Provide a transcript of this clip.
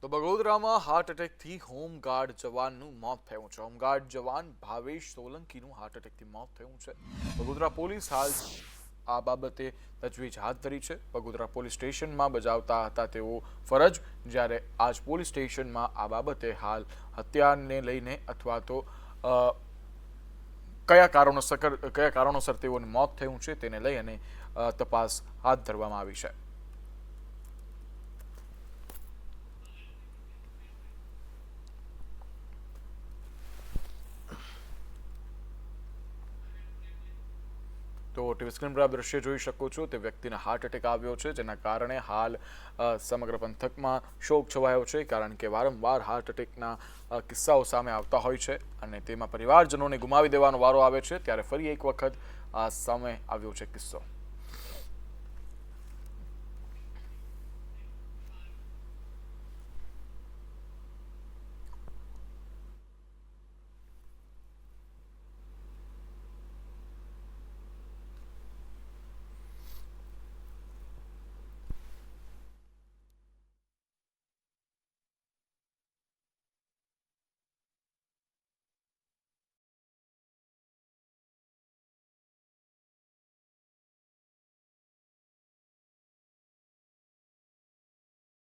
તો બગોદરામાં heart એટેકથી home guard જવાનનું મોત થયું છે। હોમગાર્ડ જવાન ભાવેશ સોલંકીનું હાર્ટ એટેકથી મોત થયું છે। બગોદરા પોલીસ હાલ આ બાબતે તજવીજ હાથ ધરી છે। બગોદરા પોલીસ સ્ટેશનમાં બજાવતા હતા તેઓ ફરજ, જ્યારે આજ પોલીસ સ્ટેશનમાં આ બાબતે હાલ હત્યાને લઈને અથવા તો કયા કારણોસર તેઓનું મોત થયું છે તેને લઈ અને તપાસ હાથ ધરવામાં આવી છે। તો ટીવી સ્ક્રીન પર આપ દ્રશ્ય જોઈ શકો છો, તે વ્યક્તિને હાર્ટ એટેક આવ્યો છે, જેના કારણે હાલ સમગ્ર પંથકમાં શોક છવાયો છે, કારણ કે વારંવાર હાર્ટ એટેકના કિસ્સાઓ સામે આવતા હોય છે અને તેમાં પરિવારજનોને ગુમાવી દેવાનો વારો આવે છે, ત્યારે ફરી એક વખત સામે આવ્યો છે કિસ્સો।